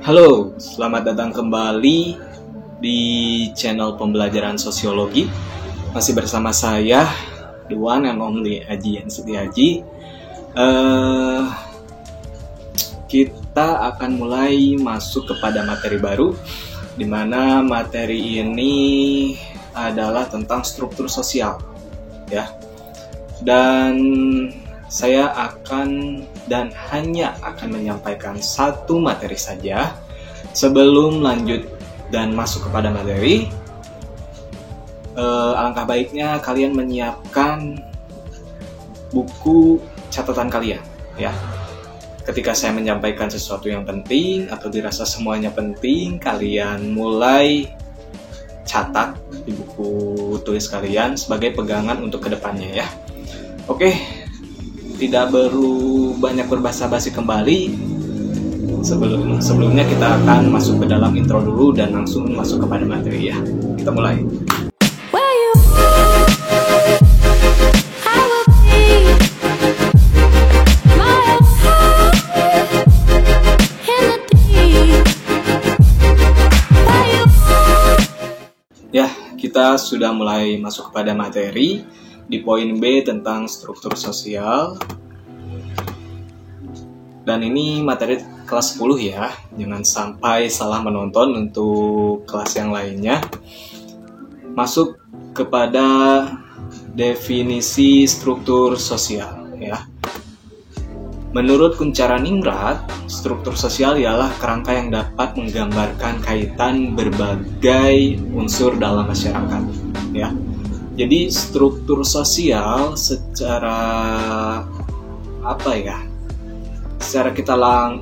Halo, selamat datang kembali di channel pembelajaran sosiologi. Masih bersama saya, the one and only Haji Setiaji. Kita akan mulai masuk kepada materi baru, di mana materi ini adalah tentang struktur sosial, ya. Dan saya hanya akan menyampaikan satu materi saja. Sebelum lanjut dan masuk kepada materi, alangkah baiknya kalian menyiapkan buku catatan kalian, ya. Ketika saya menyampaikan sesuatu yang penting atau dirasa semuanya penting, kalian mulai catat di buku tulis kalian sebagai pegangan untuk kedepannya, ya. Oke, tidak perlu banyak berbasa-basi kembali. Sebelumnya kita akan masuk ke dalam intro dulu dan langsung masuk kepada materi, ya. Kita mulai. Ya, kita sudah mulai masuk kepada materi di poin B tentang struktur sosial. Dan ini materi kelas 10, ya. Jangan sampai salah menonton untuk kelas yang lainnya. Masuk kepada definisi struktur sosial, ya. Menurut Kuncharaningrat, struktur sosial ialah kerangka yang dapat menggambarkan kaitan berbagai unsur dalam masyarakat, ya. Jadi struktur sosial secara secara kita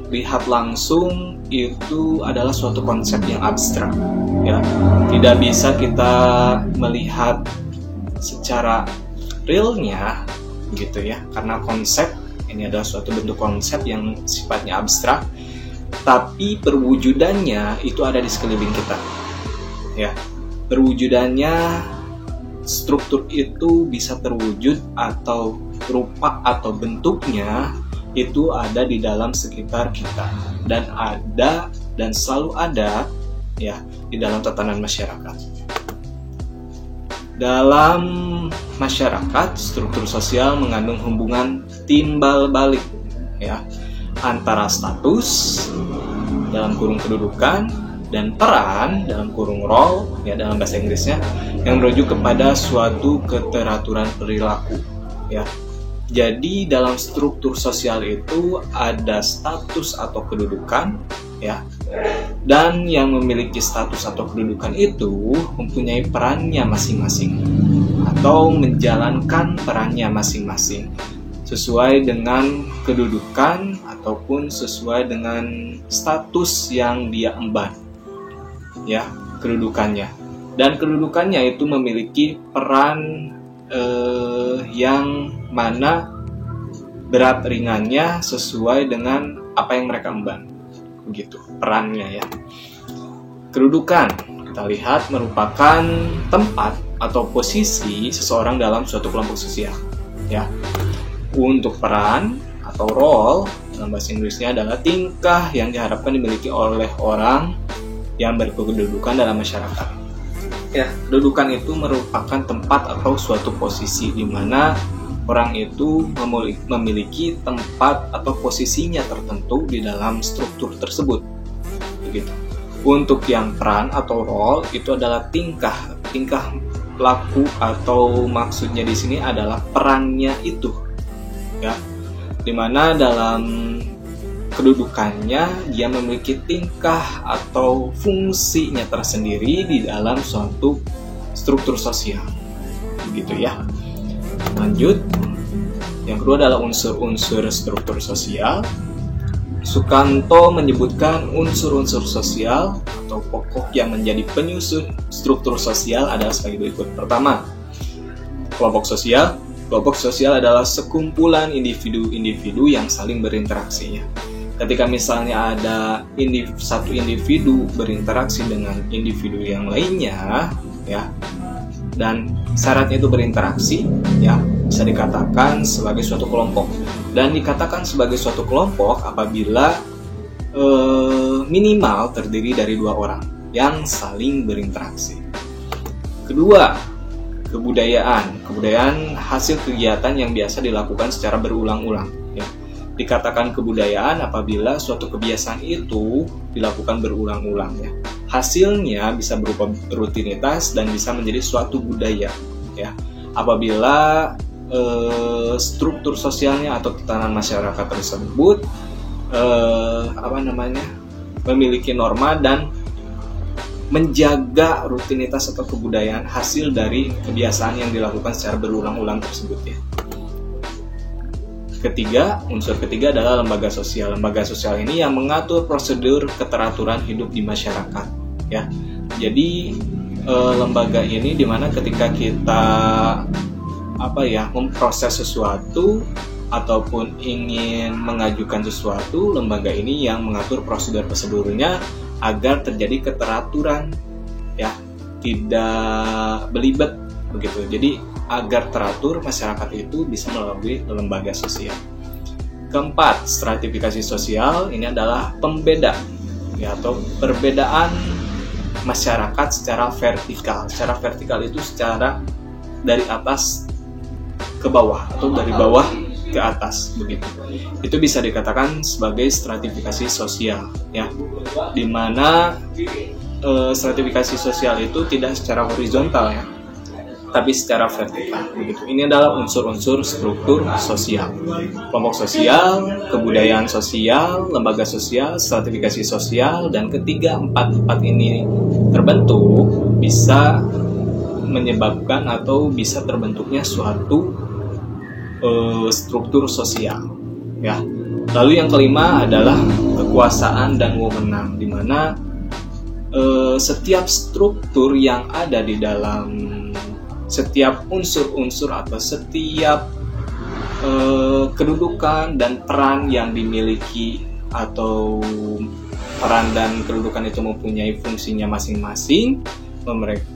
lihat langsung itu adalah suatu konsep yang abstrak, ya. Tidak bisa kita melihat secara realnya, gitu ya, karena konsep ini adalah suatu bentuk konsep yang sifatnya abstrak, tapi perwujudannya itu ada di sekeliling kita, ya. Perwujudannya, struktur itu bisa terwujud atau rupa atau bentuknya itu ada di dalam sekitar kita dan selalu ada, ya, di dalam tatanan masyarakat. Dalam masyarakat, struktur sosial mengandung hubungan timbal balik, ya, antara status dalam kurung kedudukan dan peran dalam kurung role, ya, dalam bahasa Inggrisnya, yang merujuk kepada suatu keteraturan perilaku, ya. Jadi dalam struktur sosial itu ada status atau kedudukan, ya, dan yang memiliki status atau kedudukan itu mempunyai perannya masing-masing atau menjalankan perannya masing-masing sesuai dengan kedudukan ataupun sesuai dengan status yang dia emban, ya, kedudukannya. Dan kedudukannya itu memiliki peran yang mana berat ringannya sesuai dengan apa yang mereka emban, begitu perannya, ya. Kedudukan kita lihat merupakan tempat atau posisi seseorang dalam suatu kelompok sosial, ya. Untuk peran atau role dalam bahasa Inggrisnya adalah tingkah yang diharapkan dimiliki oleh orang yang berkedudukan dalam masyarakat. Ya, kedudukan itu merupakan tempat atau suatu posisi di mana orang itu memiliki tempat atau posisinya tertentu di dalam struktur tersebut, begitu. Untuk yang peran atau role itu adalah tingkah laku, atau maksudnya di sini adalah perannya itu, ya, di mana dalam kedudukannya dia memiliki tingkah atau fungsinya tersendiri di dalam suatu struktur sosial, begitu, ya. Lanjut, yang kedua adalah unsur-unsur struktur sosial. Sukanto menyebutkan unsur-unsur sosial atau pokok yang menjadi penyusun struktur sosial adalah sebagai berikut. Pertama, kelompok sosial. Kelompok sosial adalah sekumpulan individu-individu yang saling berinteraksi, ya. Ketika misalnya ada satu individu berinteraksi dengan individu yang lainnya, ya, dan syaratnya itu berinteraksi, ya, bisa dikatakan sebagai suatu kelompok. Dan dikatakan sebagai suatu kelompok apabila minimal terdiri dari 2 orang yang saling berinteraksi. Kedua, kebudayaan. Kebudayaan hasil kegiatan yang biasa dilakukan secara berulang-ulang. Ya. Dikatakan kebudayaan apabila suatu kebiasaan itu dilakukan berulang-ulang. Ya. Hasilnya bisa berupa rutinitas dan bisa menjadi suatu budaya. Ya. Apabila struktur sosialnya atau tatanan masyarakat tersebut memiliki norma dan menjaga rutinitas atau kebudayaan hasil dari kebiasaan yang dilakukan secara berulang-ulang tersebut ya. Unsur ketiga adalah lembaga sosial. Lembaga sosial ini yang mengatur prosedur keteraturan hidup di masyarakat ya. Jadi lembaga ini dimana ketika kita memproses sesuatu ataupun ingin mengajukan sesuatu, lembaga ini yang mengatur prosedur-prosedurnya agar terjadi keteraturan ya, tidak belibet begitu. Jadi agar teratur masyarakat itu bisa melalui lembaga sosial. Keempat, stratifikasi sosial ini adalah pembeda ya, atau perbedaan masyarakat secara vertikal. Secara vertikal itu secara dari atas ke bawah atau dari bawah ke atas begitu. Itu bisa dikatakan sebagai stratifikasi sosial ya, di mana stratifikasi sosial itu tidak secara horizontal ya, tapi secara vertikal begitu. Ini adalah unsur-unsur struktur sosial: kelompok sosial, kebudayaan sosial, lembaga sosial, stratifikasi sosial, dan ketiga empat ini terbentuk bisa menyebabkan atau bisa terbentuknya suatu struktur sosial ya. Lalu yang kelima adalah kekuasaan dan wewenang, di mana setiap struktur yang ada di dalam setiap unsur-unsur atau setiap kedudukan dan peran yang dimiliki, atau peran dan kedudukan itu mempunyai fungsinya masing-masing,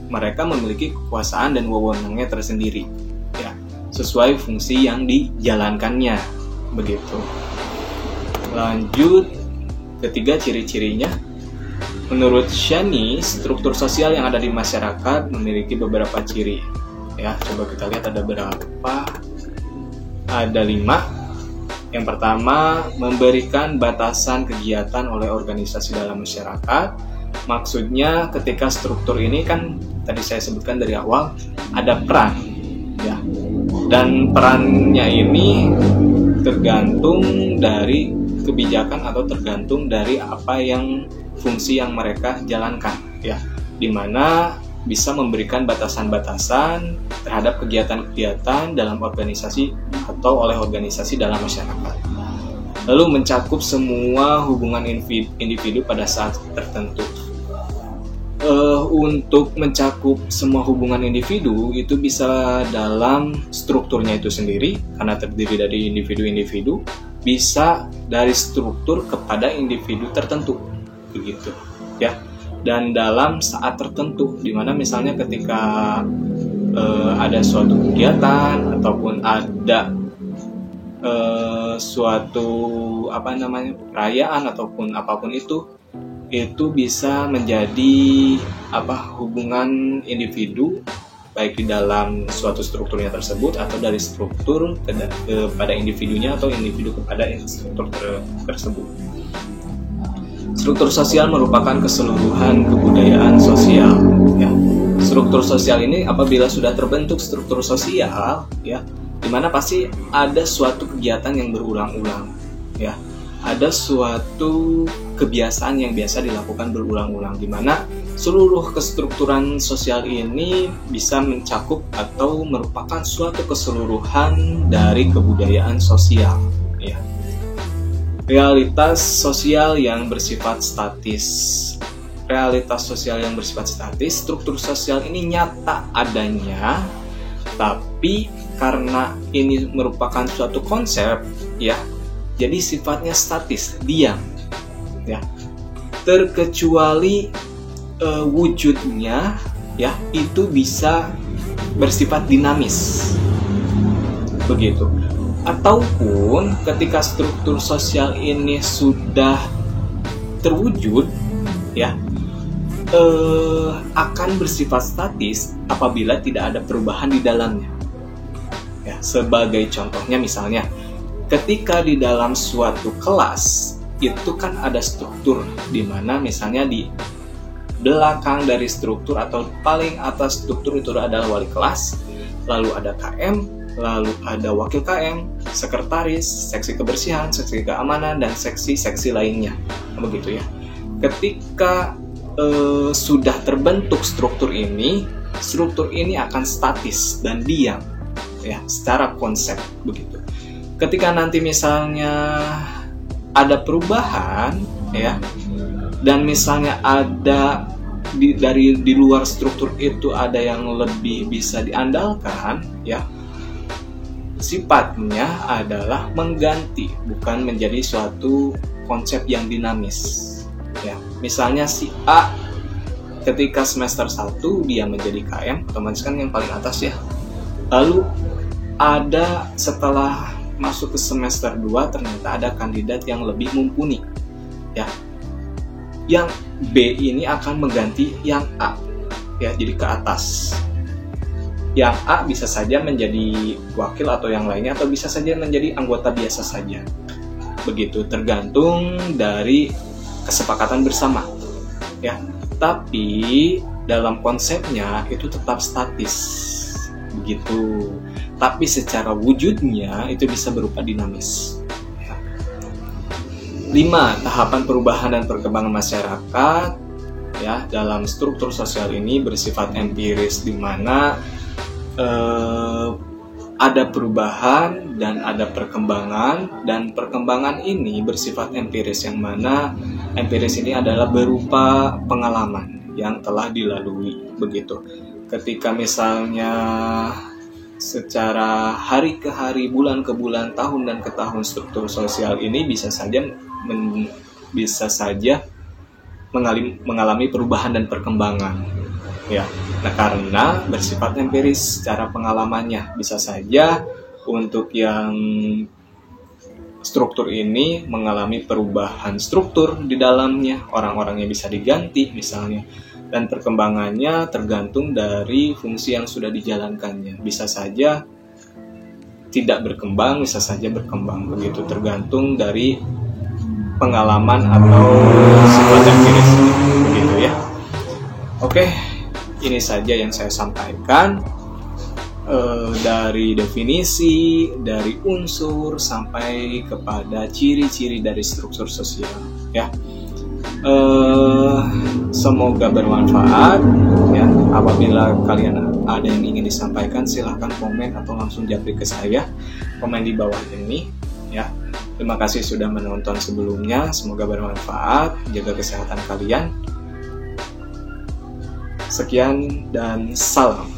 mereka memiliki kekuasaan dan wewenangnya tersendiri ya, sesuai fungsi yang dijalankannya begitu. Lanjut, ketiga ciri-cirinya. Menurut Shani, struktur sosial yang ada di masyarakat memiliki beberapa ciri ya. Coba kita lihat ada berapa. Ada 5. Yang pertama, memberikan batasan kegiatan oleh organisasi dalam masyarakat. Maksudnya ketika struktur ini kan tadi saya sebutkan dari awal ada peran ya. Dan perannya ini tergantung dari kebijakan atau tergantung dari apa yang fungsi yang mereka jalankan ya, dimana bisa memberikan batasan-batasan terhadap kegiatan-kegiatan dalam organisasi atau oleh organisasi dalam masyarakat. Lalu mencakup semua hubungan individu pada saat tertentu. Untuk mencakup semua hubungan individu itu bisa dalam strukturnya itu sendiri, karena terdiri dari individu-individu, bisa dari struktur kepada individu tertentu begitu ya, dan dalam saat tertentu, dimana misalnya ketika ada suatu kegiatan ataupun ada suatu perayaan ataupun apapun itu bisa menjadi hubungan individu baik di dalam suatu strukturnya tersebut atau dari struktur kepada individunya atau individu kepada struktur tersebut. Struktur sosial merupakan keseluruhan kebudayaan sosial ya. Struktur sosial ini apabila sudah terbentuk struktur sosial ya, dimana pasti ada suatu kegiatan yang berulang-ulang ya. Ada suatu kebiasaan yang biasa dilakukan berulang-ulang, di mana seluruh kestrukturan sosial ini bisa mencakup atau merupakan suatu keseluruhan dari kebudayaan sosial ya. Realitas sosial yang bersifat statis. Realitas sosial yang bersifat statis, struktur sosial ini nyata adanya, tapi karena ini merupakan suatu konsep ya, jadi sifatnya statis, diam ya, terkecuali wujudnya ya itu bisa bersifat dinamis begitu. Ataupun ketika struktur sosial ini sudah terwujud ya akan bersifat statis apabila tidak ada perubahan di dalamnya. Ya, sebagai contohnya misalnya, ketika di dalam suatu kelas itu kan ada struktur, di mana misalnya di belakang dari struktur atau paling atas struktur itu adalah wali kelas, lalu ada KM, lalu ada wakil KM, sekretaris, seksi kebersihan, seksi keamanan, dan seksi-seksi lainnya, begitu ya. Ketika sudah terbentuk struktur ini akan statis dan diam ya secara konsep begitu. Ketika nanti misalnya ada perubahan ya, dan misalnya ada di luar struktur itu ada yang lebih bisa diandalkan ya, sifatnya adalah mengganti, bukan menjadi suatu konsep yang dinamis ya. Misalnya si A ketika semester 1 dia menjadi KM, otomatis kan yang paling atas ya. Lalu ada setelah masuk ke semester 2 ternyata ada kandidat yang lebih mumpuni ya. Yang B ini akan mengganti yang A ya, jadi ke atas. Yang A bisa saja menjadi wakil atau yang lainnya, atau bisa saja menjadi anggota biasa saja. Begitu, tergantung dari kesepakatan bersama ya. Tapi dalam konsepnya itu tetap statis begitu, tapi secara wujudnya itu bisa berupa dinamis ya. 5. Tahapan perubahan dan perkembangan masyarakat ya dalam struktur sosial ini bersifat empiris, di mana ada perubahan dan ada perkembangan, dan perkembangan ini bersifat empiris, yang mana empiris ini adalah berupa pengalaman yang telah dilalui begitu. Ketika misalnya secara hari ke hari, bulan ke bulan, tahun dan ke tahun, struktur sosial ini bisa saja mengalami perubahan dan perkembangan ya. Nah, karena bersifat empiris secara pengalamannya, bisa saja untuk yang struktur ini mengalami perubahan struktur di dalamnya, orang-orangnya bisa diganti misalnya, dan perkembangannya tergantung dari fungsi yang sudah dijalankannya. Bisa saja tidak berkembang, bisa saja berkembang, begitu tergantung dari pengalaman atau sifat empiris begitu ya. Oke, ini saja yang saya sampaikan, dari definisi, dari unsur, sampai kepada ciri-ciri dari struktur sosial ya. Semoga bermanfaat ya. Apabila kalian ada yang ingin disampaikan, silahkan komen atau langsung japri ke saya, komen di bawah ini ya. Terima kasih sudah menonton sebelumnya, semoga bermanfaat, jaga kesehatan kalian. Sekian dan salam.